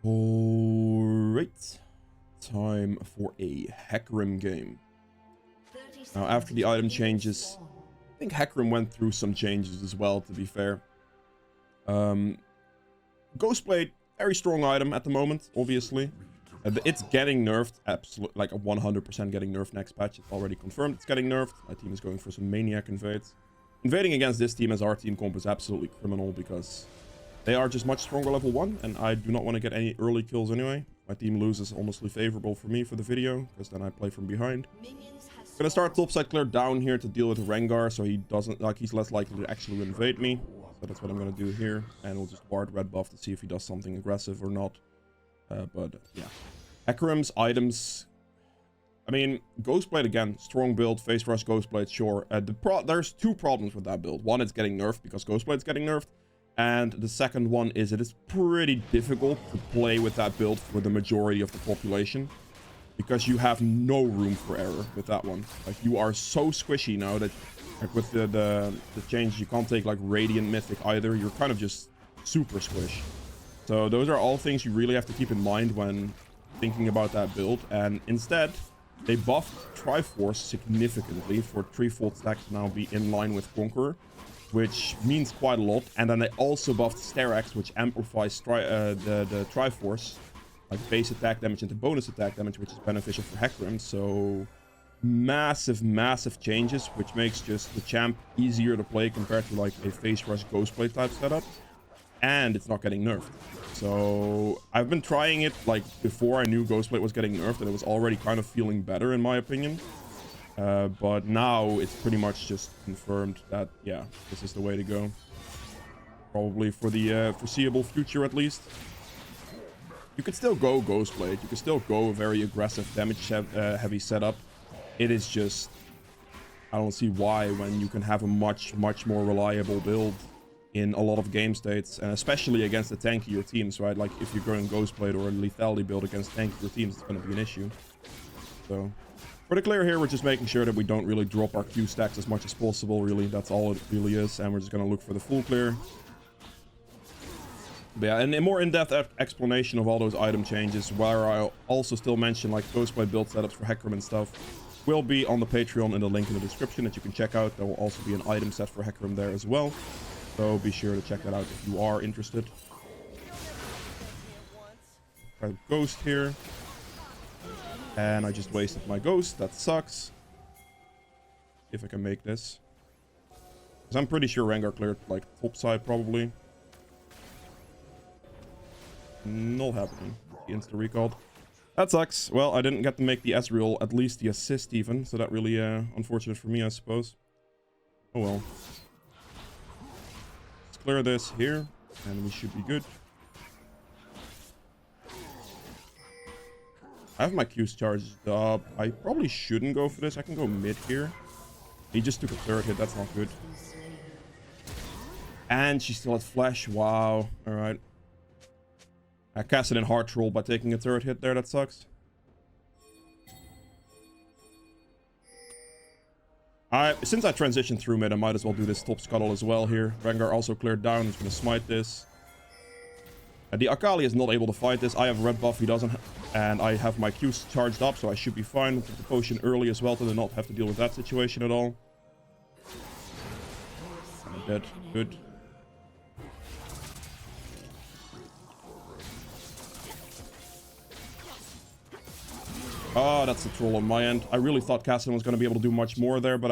Alright, time for a Hecarim game. Now, after the item changes, I think Hecarim went through some changes as well, to be fair. Ghostblade, very strong item at the moment, obviously. It's getting nerfed, absolutely, like a 100% getting nerfed next patch. It's already confirmed it's getting nerfed. My team is going for some maniac invades. Invading against this team as our team comp is absolutely criminal because they are just much stronger level 1, and I do not want to get any early kills anyway. My team loses honestly favorable for me for the video, because then I play from behind. Gonna start topside clear down here to deal with Rengar, so he doesn't, like, he's less likely to actually invade me. So that's what I'm gonna do here, and we'll just ward red buff to see if he does something aggressive or not. But yeah, Hecarim's items. I mean, Ghostblade again, strong build, face rush Ghostblade, sure. There's two problems with that build. One, it's getting nerfed because Ghostblade's getting nerfed. And the second one is it is pretty difficult to play with that build for the majority of the population. Because you have no room for error with that one. Like, you are so squishy now that, like, with the change, you can't take, like, Radiant Mythic either. You're kind of just super squish. So those are all things you really have to keep in mind when thinking about that build. And instead, they buffed Triforce significantly for 3-fold stack to now be in line with Conqueror, which means quite a lot. And then they also buffed steraks, which amplifies the Triforce, like base attack damage into bonus attack damage, which is beneficial for Hecarim. So massive changes, which makes just the champ easier to play compared to like a face rush Ghostblade type setup. And it's not getting nerfed. So I've been trying it like before I knew Ghostblade was getting nerfed, and it was already kind of feeling better in my opinion. But now it's pretty much just confirmed that, yeah, this is the way to go. Probably for the foreseeable future at least. You could still go Ghostblade. You could still go a very aggressive damage heavy setup. It is just, I don't see why when you can have a much more reliable build in a lot of game states, and especially against the tankier teams, right? Like if you're going Ghostblade or a lethality build against tankier teams, it's going to be an issue. So for the clear here, we're just making sure that we don't really drop our Q stacks as much as possible, really. That's all it really is, and we're just going to look for the full clear. But yeah, and a more in-depth explanation of all those item changes, where I also still mention like Ghostblade build setups for Hecarim and stuff, will be on the Patreon in the link in the description that you can check out. There will also be an item set for Hecarim there as well. So be sure to check that out if you are interested. Try to ghost here. And I just wasted my ghost. That sucks. See if I can make this. Because I'm pretty sure Rengar cleared like top side probably. Not happening. He insta recalled. That sucks. Well, I didn't get to make the Ezreal, at least the assist even. So that really unfortunate for me, I suppose. Oh well. Clear this here, and we should be good. I have my Q's charged up. I probably shouldn't go for this. I can go mid here. He just took a third hit. That's not good. And she still had flash. Wow. All right. I cast it in hard troll by taking a third hit there. That sucks. Since I transitioned through mid, I might as well do this top scuttle as well here. Rengar also cleared down. He's going to smite this. The Akali is not able to fight this. I have red buff. He doesn't. And I have my Qs charged up, so I should be fine. With the potion early as well to not have to deal with that situation at all. I'm dead. Good. Oh, that's a troll on my end. I really thought Kassadin was going to be able to do much more there, but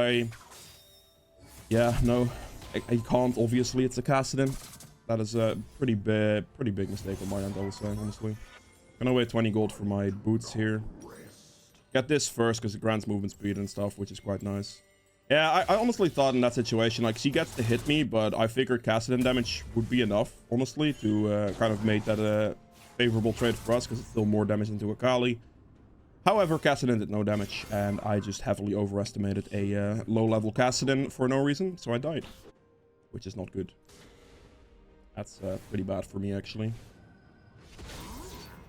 yeah, no. I can't, obviously. It's a Kassadin. That is a pretty big mistake on my end, I will say, honestly. Gonna wait 20 gold for my boots here. Get this first, because it grants movement speed and stuff, which is quite nice. Yeah, I honestly thought in that situation, like, she gets to hit me, but I figured Kassadin damage would be enough, honestly, to kind of make that a favorable trade for us, because it's still more damage into Akali. However, Kassadin did no damage, and I just heavily overestimated a low-level Kassadin for no reason, so I died. Which is not good. That's pretty bad for me, actually.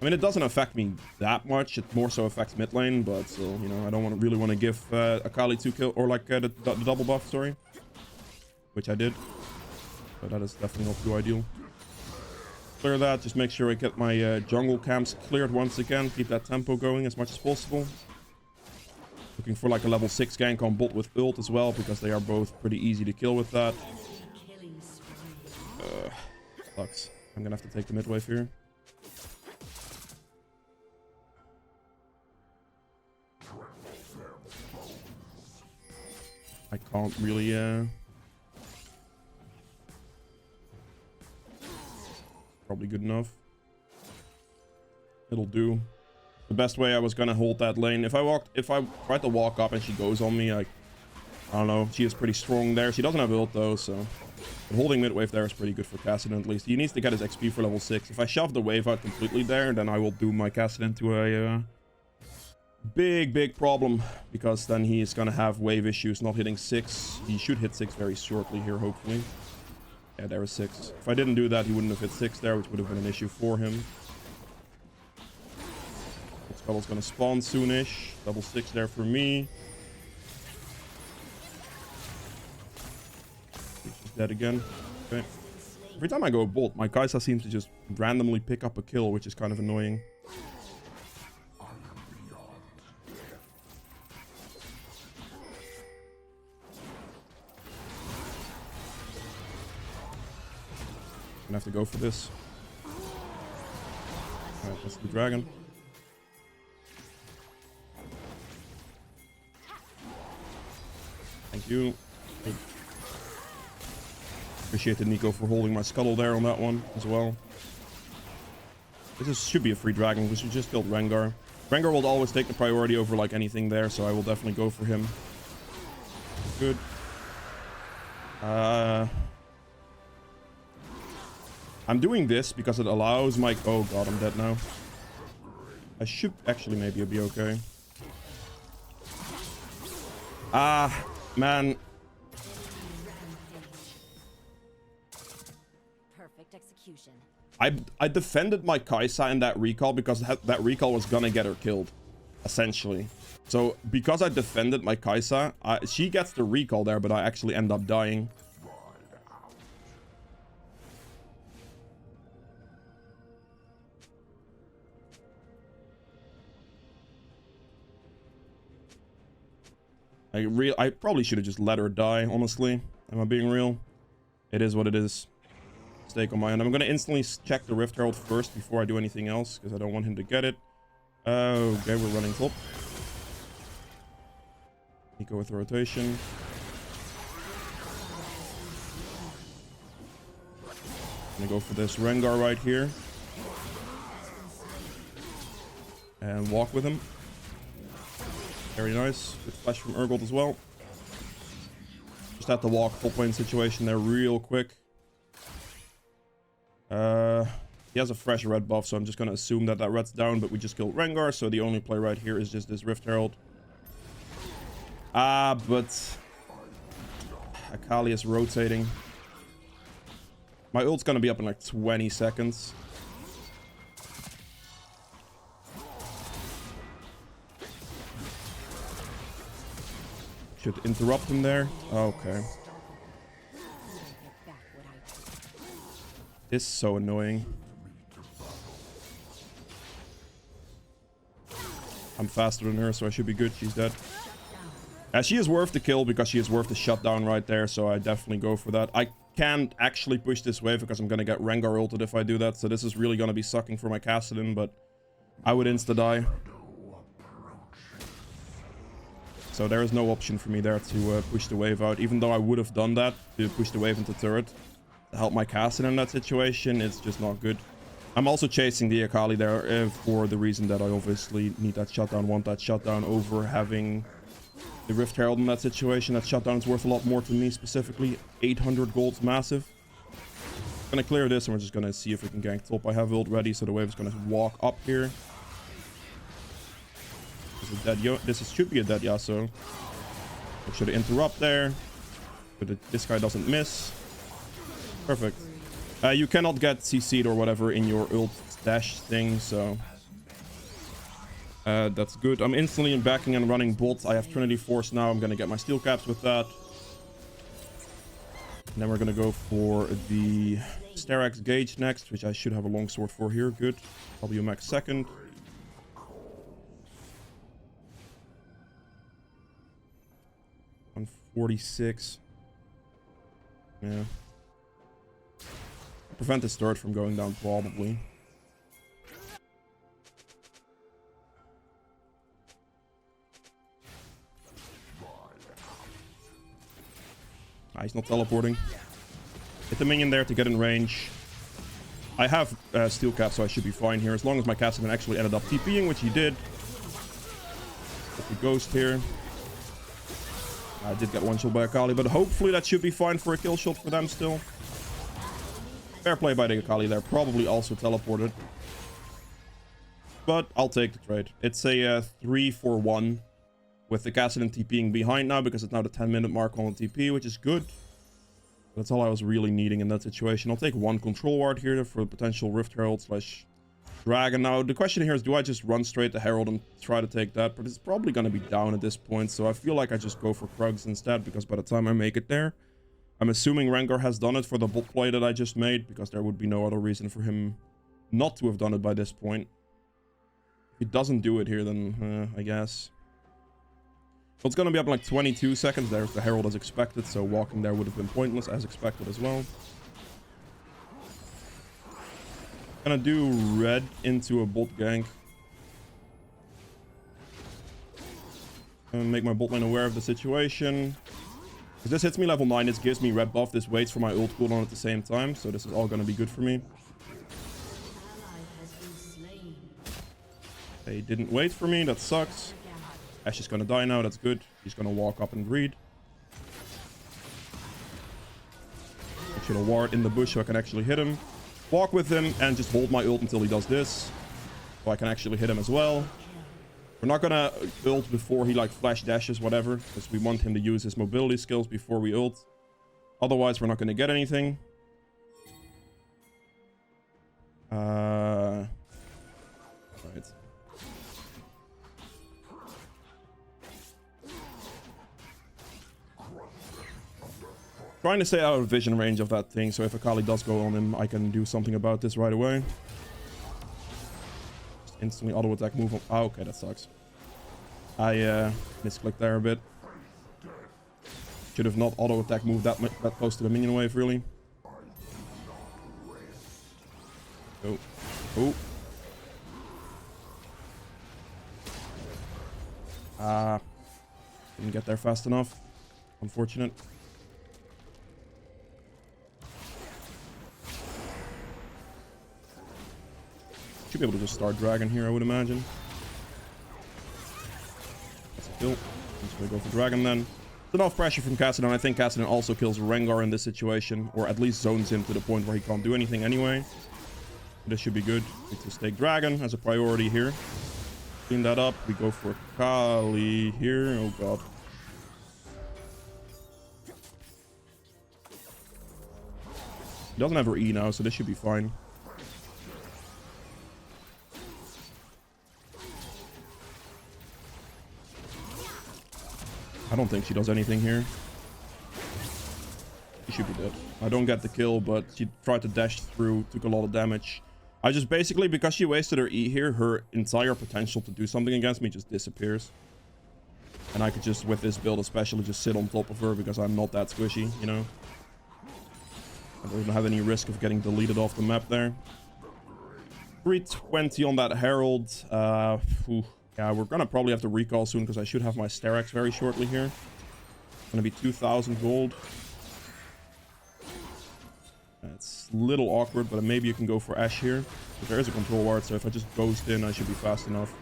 I mean, it doesn't affect me that much. It more so affects mid lane, but still, you know, I don't really want to give Akali 2 kill, or like the double buff, sorry. Which I did. But that is definitely not too ideal. clear that. Just make sure I get my jungle camps cleared once again. Keep that tempo going as much as possible. Looking for like a level 6 gank on bot with ult as well, because they are both pretty easy to kill with that. Sucks. I'm gonna have to take the mid wave here. I can't really probably good enough. It'll do. The best way I was gonna hold that lane. If I tried to walk up and she goes on me, I don't know. She is pretty strong there. She doesn't have ult though, so but holding mid wave there is pretty good for Kassadin at least. He needs to get his XP for level 6. If I shove the wave out completely there, then I will do my Kassadin to a big problem, because then he is gonna have wave issues not hitting 6. He should hit 6 very shortly here, hopefully. Yeah, there is 6. If I didn't do that, he wouldn't have hit 6 there, which would have been an issue for him. Scuttle's gonna spawn soonish. Double 6 there for me. He's just dead again. Okay. Every time I go bolt, my Kai'Sa seems to just randomly pick up a kill, which is kind of annoying. Gonna have to go for this. Alright, that's the dragon. Thank you. Appreciated Nico for holding my scuttle there on that one as well. Should be a free dragon because we just killed Rengar. Rengar will always take the priority over like anything there, so I will definitely go for him. Good. I'm doing this because it allows my... Oh god, I'm dead now. I should actually maybe be okay. Man. Perfect execution. I defended my Kai'Sa in that recall because that recall was gonna get her killed, essentially. So because I defended my Kai'Sa, she gets the recall there, but I actually end up dying. I probably should have just let her die, honestly. Am I being real? It is what it is. Mistake on my end. I'm gonna instantly check the Rift Herald first before I do anything else, because I don't want him to get it. Okay, we're running top. Nico with the rotation. Gonna go for this Rengar right here. And walk with him. Very nice. Good flash from Herald as well. Just had to walk top lane situation there real quick. He has a fresh red buff, so I'm just gonna assume that that red's down, but we just killed Rengar, so the only play right here is just this Rift Herald. But Akali is rotating. My ult's gonna be up in like 20 seconds. Should interrupt him there. Okay. This is so annoying. I'm faster than her, so I should be good. She's dead. She is worth the kill because she is worth the shutdown right there, so I definitely go for that. I can't actually push this wave because I'm going to get Rengar ulted if I do that, so this is really going to be sucking for my Kassadin, but I would insta-die. So there is no option for me there to push the wave out, even though I would have done that to push the wave into turret. To help my Kassadin in that situation, it's just not good. I'm also chasing the Akali there for the reason that I obviously need that shutdown, want that shutdown over having the Rift Herald in that situation. That shutdown is worth a lot more to me specifically. 800 gold's massive. I'm gonna clear this and we're just gonna see if we can gank top. I have ult ready, so the wave is gonna walk up here. This should be a dead Yasuo. I should interrupt there, but this guy doesn't miss. Perfect. You cannot get CC'd or whatever in your ult dash thing, so that's good. I'm instantly backing and running bot. I have Trinity Force now. I'm gonna get my steel caps with that. And then we're gonna go for the Steraks Gauge next, which I should have a longsword for here. Good. WMAX second. On 46. Yeah. Prevent this third from going down, probably. He's not teleporting. Hit the minion there to get in range. I have steel cap, so I should be fine here. As long as my Cassidy actually ended up TPing, which he did. Get the ghost here. I did get one shot by Akali, but hopefully that should be fine for a kill shot for them still. Fair play by the Akali there. Probably also teleported. But I'll take the trade. It's a 3-for-1. With the Cassidy TPing behind now, because it's now the 10-minute mark on the TP, which is good. That's all I was really needing in that situation. I'll take one control ward here for potential Rift Herald / Dragon. Now, the question here is, do I just run straight to Herald and try to take that? But it's probably going to be down at this point, so I feel like I just go for Krugs instead, because by the time I make it there, I'm assuming Rengar has done it for the bot play that I just made, because there would be no other reason for him not to have done it by this point. If he doesn't do it here, then I guess... So it's going to be up in like 22 seconds. There's the Herald as expected, so walking there would have been pointless as expected as well. Gonna do red into a bot gank. And make my bot lane aware of the situation. If this hits me level 9, this gives me red buff. This waits for my ult cooldown at the same time, so this is all going to be good for me. They didn't wait for me, that sucks. Ash is gonna die now, that's good. He's gonna walk up and greed. I should have ward in the bush so I can actually hit him. Walk with him and just hold my ult until he does this. So I can actually hit him as well. We're not gonna ult before he like flash dashes, whatever. Because we want him to use his mobility skills before we ult. Otherwise, we're not gonna get anything. Right. Trying to stay out of vision range of that thing, so if Akali does go on him, I can do something about this right away. Just instantly auto attack move on. Oh, okay, that sucks. I misclicked there a bit. Should have not auto attack moved that close to the minion wave, really. Oh. Oh. Didn't get there fast enough. Unfortunate. Should be able to just start Dragon here, I would imagine. That's a kill. I'm just gonna go for Dragon then. There's enough pressure from Cassidy. I think Cassidy also kills Rengar in this situation, or at least zones him to the point where he can't do anything anyway. This should be good. We just take Dragon as a priority here. Clean that up. We go for Kali here. Oh god. He doesn't have her E now, so this should be fine. I don't think she does anything here. She should be dead. I don't get the kill, but she tried to dash through, took a lot of damage. I just basically, because she wasted her E here, her entire potential to do something against me just disappears. And I could just, with this build especially, just sit on top of her because I'm not that squishy, you know? I don't have any risk of getting deleted off the map there. 320 on that Herald. Yeah, we're gonna probably have to recall soon because I should have my steraks very shortly here. It's gonna be 2,000 gold. It's a little awkward, but maybe you can go for Ashe here. But there is a control ward, so if I just ghost in, I should be fast enough.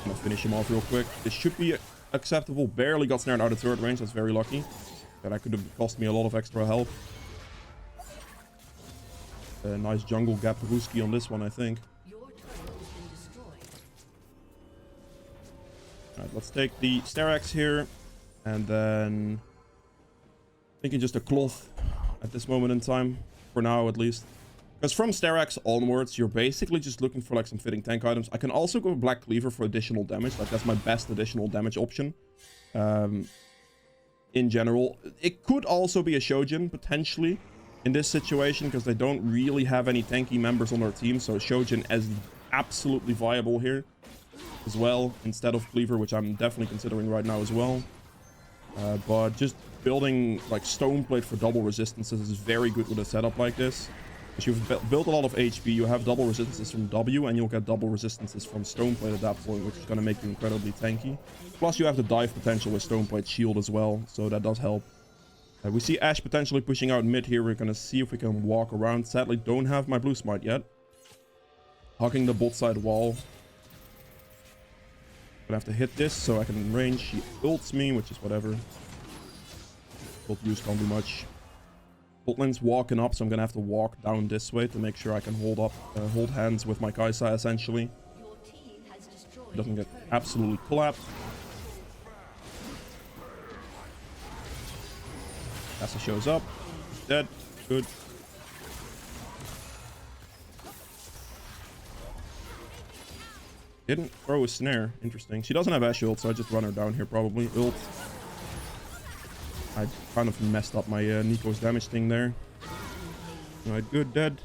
I'm gonna finish him off real quick. This should be acceptable. Barely got snared out of turret range. That's very lucky. That could have cost me a lot of extra health. Nice jungle gap Ruski on this one, I think. Alright, let's take the steraks here. And then... thinking just a cloth at this moment in time. For now, at least. Because from steraks onwards, you're basically just looking for like some fitting tank items. I can also go Black Cleaver for additional damage. Like, that's my best additional damage option. in general. It could also be a Shojin, potentially, in this situation, because they don't really have any tanky members on their team. So Shojin is absolutely viable here as well, instead of Cleaver, which I'm definitely considering right now as well. But just building like Stoneblade for double resistances is very good with a setup like this. Because you've built a lot of HP, you have double resistances from W, and you'll get double resistances from Stoneblade at that point, which is going to make you incredibly tanky. Plus, you have the dive potential with Stoneblade Shield as well, so that does help. We see Ashe potentially pushing out mid here. We're going to see if we can walk around. Sadly, don't have my blue smite yet. Hugging the bot side wall. Gonna have to hit this so I can range. She ults me, which is whatever. Ult use can't do much. Bot lane's walking up, so I'm gonna have to walk down this way to make sure I can hold hands with my Kai'Sa essentially. Doesn't get absolutely clapped. Kai'Sa shows up. Dead. Good. Didn't throw a snare. Interesting. She doesn't have Ashe ult, so I just run her down here probably. Ult. I kind of messed up my Nico's damage thing there. Alright, good. Dead.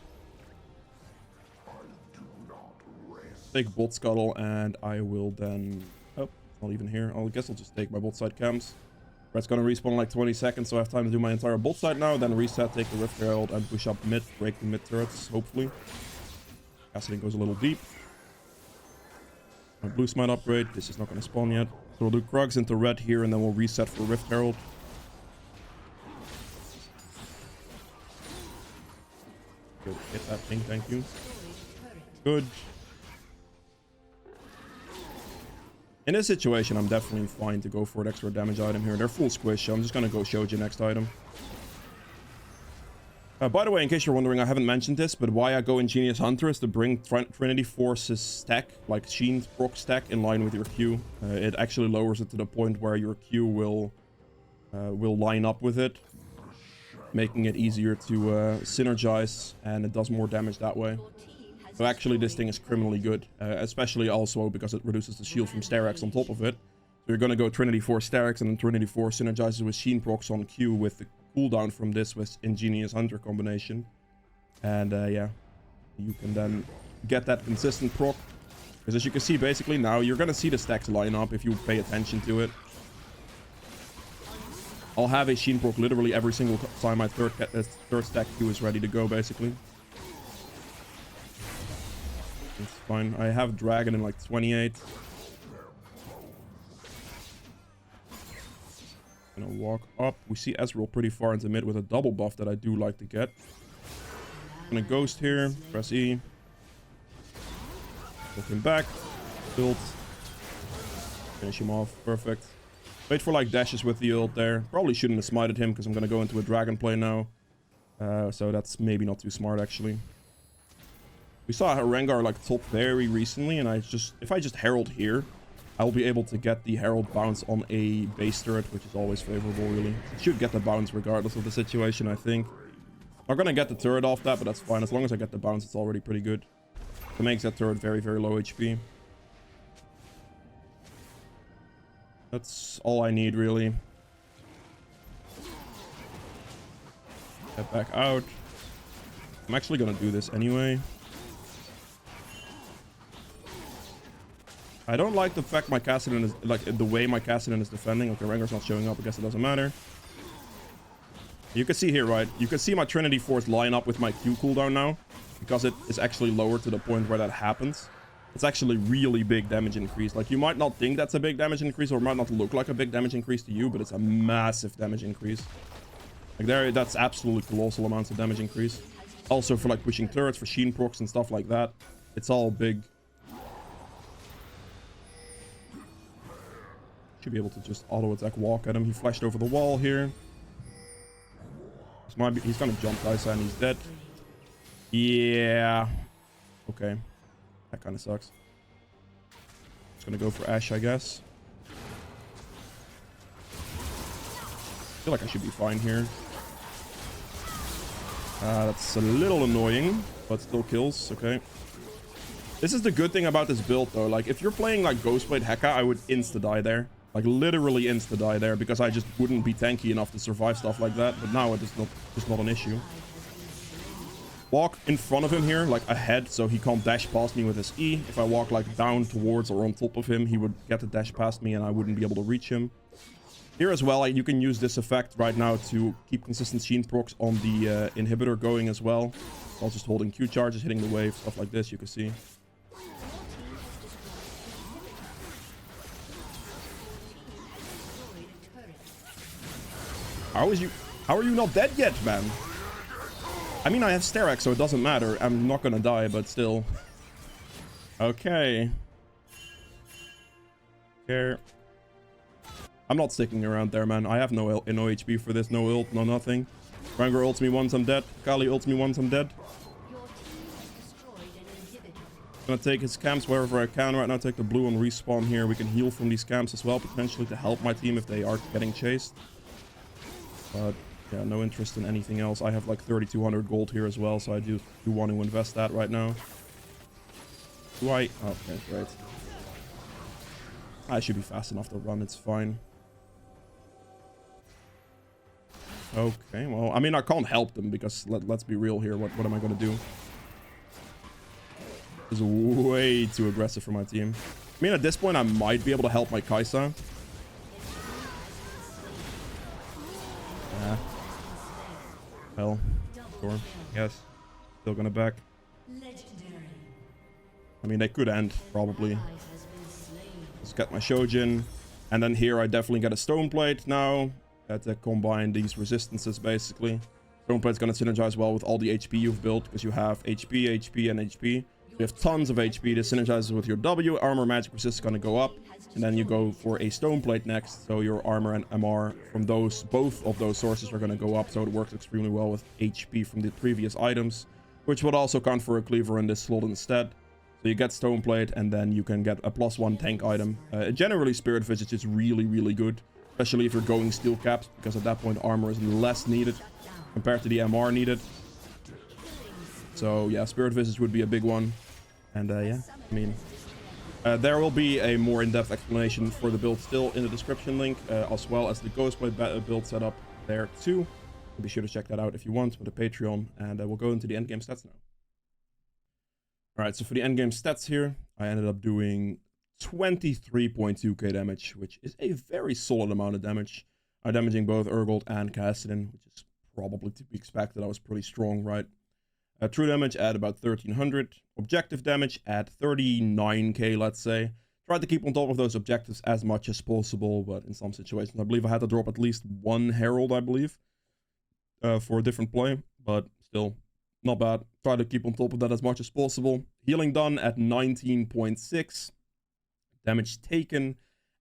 Take bot scuttle, and I will then... Oh, not even here. I guess I'll just take my bot side camps. Red's gonna respawn in like 20 seconds, so I have time to do my entire bot side now. Then reset, take the Rift Herald, and push up mid. Break the mid turrets, hopefully. Cassiding goes a little deep. My blue smite upgrade. This is not going to spawn yet. So we'll do Krugs into red here, and then we'll reset for Rift Herald. Good. Hit that thing, thank you. Good. In this situation, I'm definitely fine to go for an extra damage item here. They're full squish, so I'm just going to go Shojin next item. By the way, in case you're wondering, I haven't mentioned this, but why I go Ingenious Hunter is to bring Trinity Force's stack, like Sheen proc stack, in line with your Q. It actually lowers it to the point where your Q will line up with it, making it easier to synergize, and it does more damage that way. So actually, this thing is criminally good, especially also because it reduces the shield from steraks on top of it. So you're going to go Trinity Force steraks, and then Trinity Force synergizes with Sheen procs on Q with the cooldown from this with Ingenious Hunter combination. And yeah, you can then get that consistent proc. Because as you can see, basically now you're going to see the stacks line up if you pay attention to it. I'll have a Sheen proc literally every single time my third stack Q is ready to go, basically. It's fine. I have Dragon in like 28. Gonna walk up. We see Ezreal pretty far into mid with a double buff that I do like to get. Gonna Ghost here. Press E. Look him back. Build. Finish him off. Perfect. Wait for like dashes with the ult there. Probably shouldn't have smited him because I'm gonna go into a dragon play now. So that's maybe not too smart actually. We saw Rengar like top very recently, and if I just Herald here, I'll be able to get the Herald bounce on a base turret, which is always favorable, really. It should get the bounce regardless of the situation, I think. Not gonna get the turret off that, but that's fine. As long as I get the bounce, it's already pretty good. It makes that turret very, very low HP. That's all I need, really. Get back out. I'm actually gonna do this anyway. I don't like the fact my Kassadin is, like, the way my Kassadin is defending. Okay, Rengar's not showing up. I guess it doesn't matter. You can see here, right? You can see my Trinity Force line up with my Q cooldown now. Because it is actually lower to the point where that happens. It's actually really big damage increase. Like, you might not think that's a big damage increase, or it might not look like a big damage increase to you, but it's a massive damage increase. Like, that's absolutely colossal amounts of damage increase. Also for, like, pushing turrets, for Sheen procs and stuff like that. It's all big. Should be able to just auto-attack walk at him. He flashed over the wall here. He's gonna jump Kai'Sa and he's dead. Yeah. Okay. That kind of sucks. Just gonna go for Ashe, I guess. I feel like I should be fine here. That's a little annoying, but still kills. Okay. This is the good thing about this build, though. Like, if you're playing, like, ghostblade Heka, I would insta-die there. Like literally insta-die there because I just wouldn't be tanky enough to survive stuff like that. But now it is just not an issue. Walk in front of him here, like ahead, so he can't dash past me with his E. If I walk like down towards or on top of him, he would get to dash past me and I wouldn't be able to reach him. Here as well, you can use this effect right now to keep consistent sheen procs on the inhibitor going as well. Also just holding Q charges, hitting the wave, stuff like this, you can see. How are you not dead yet, man? I mean, I have steraks, so it doesn't matter. I'm not gonna die, but still. Okay. Here. I'm not sticking around there, man. I have no HP for this. No ult, no nothing. Ranger ults me once I'm dead. Kali ults me once I'm dead. Gonna take his camps wherever I can right now. Take the blue on respawn here. We can heal from these camps as well, potentially to help my team if they are getting chased. But yeah, no interest in anything else. I have like 3,200 gold here as well, so I do want to invest that right now. Do I? Okay, great. I should be fast enough to run. It's fine. Okay, well, I mean, I can't help them because let's be real here. What am I going to do? This is way too aggressive for my team. I mean, at this point, I might be able to help my Kai'Sa. Yeah. Hell, sure, yes. Still gonna back. I mean, they could end, probably. Let's get my Shojin. And then here I definitely get a Stoneblade now. To combine these resistances, basically. Stoneplate's gonna synergize well with all the HP you've built, because you have HP, HP, and HP. You have tons of HP. This synergizes with your W. Armor, magic resist is gonna go up. And then you go for a Stoneplate next, so your armor and MR from both of those sources are going to go up, so it works extremely well with HP from the previous items, which would also count for a cleaver in this slot instead. So you get Stoneplate, and then you can get a +1 tank item. Generally, Spirit Visage is really, really good, especially if you're going steel caps, because at that point armor is less needed compared to the MR needed. So yeah, Spirit Visage would be a big one. And yeah, I mean... there will be a more in-depth explanation for the build still in the description link, as well as the ghostblade build setup there too. Be sure to check that out if you want with the Patreon, and we'll go into the endgame stats now. Alright, so for the endgame stats here, I ended up doing 23.2k damage, which is a very solid amount of damage. I'm damaging both Urgold and Kassadin, which is probably to be expected. I was pretty strong, right? True damage at about 1300. Objective damage at 39k, let's say. Tried to keep on top of those objectives as much as possible, but in some situations, I believe I had to drop at least one Herald, I believe, for a different play, but still, not bad. Try to keep on top of that as much as possible. Healing done at 19.6. Damage taken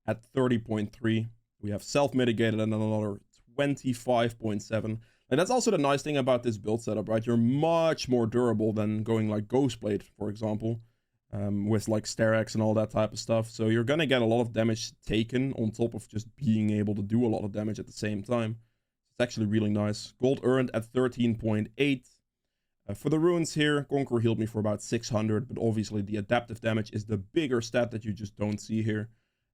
at 30.3. We have self-mitigated at another 25.7. And that's also the nice thing about this build setup, right? You're much more durable than going like ghostblade, for example, with like steraks and all that type of stuff. So you're gonna get a lot of damage taken on top of just being able to do a lot of damage at the same time. It's actually really nice. Gold earned at 13.8. For the runes here, Conqueror healed me for about 600, but obviously the adaptive damage is the bigger stat that you just don't see here.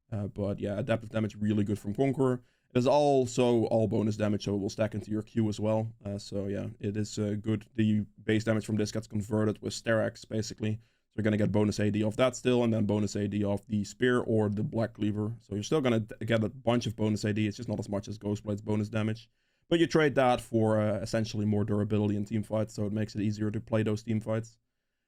But yeah, adaptive damage really good from Conqueror. There's also all bonus damage, so it will stack into your Q as well. So yeah, it is good. The base damage from this gets converted with steraks, basically. So you're going to get bonus AD off that still, and then bonus AD off the spear or the black cleaver. So you're still going to get a bunch of bonus AD. It's just not as much as Ghostblade's bonus damage. But you trade that for essentially more durability in team fights, so it makes it easier to play those team fights.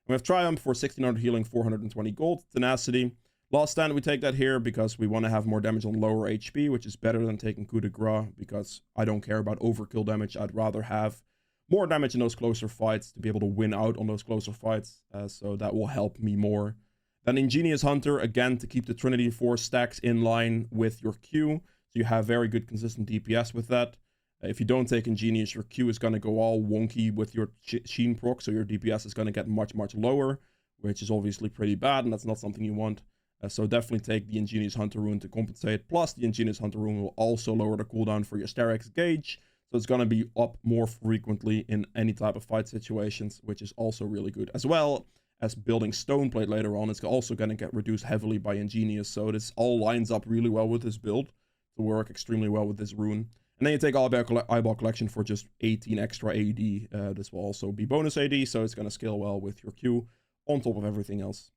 And we have Triumph for 1600 healing, 420 gold. Tenacity. Last stand, we take that here because we want to have more damage on lower HP, which is better than taking coup de grace, because I don't care about overkill damage. I'd rather have more damage in those closer fights to be able to win out on those closer fights, so that will help me more. Then Ingenious Hunter, again, to keep the Trinity Force stacks in line with your Q, so you have very good consistent DPS with that. If you don't take Ingenious, your Q is going to go all wonky with your Sheen proc, so your DPS is going to get much, much lower, which is obviously pretty bad, and that's not something you want. So definitely take the Ingenious Hunter rune to compensate. Plus, the Ingenious Hunter rune will also lower the cooldown for your steraks gauge. So it's going to be up more frequently in any type of fight situations, which is also really good. As well as building stone plate later on. It's also going to get reduced heavily by ingenious, so this all lines up really well with this build to work extremely well with this rune. And then you take eyeball collection for just 18 extra AD. This will also be bonus AD, so it's going to scale well with your Q on top of everything else.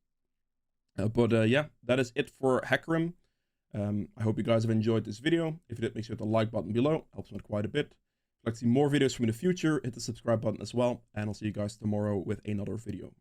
Yeah, that is it for Hecarim. I hope you guys have enjoyed this video. If you did, make sure to hit the like button below. Helps me out quite a bit. If you'd like to see more videos from me in the future, hit the subscribe button as well. And I'll see you guys tomorrow with another video.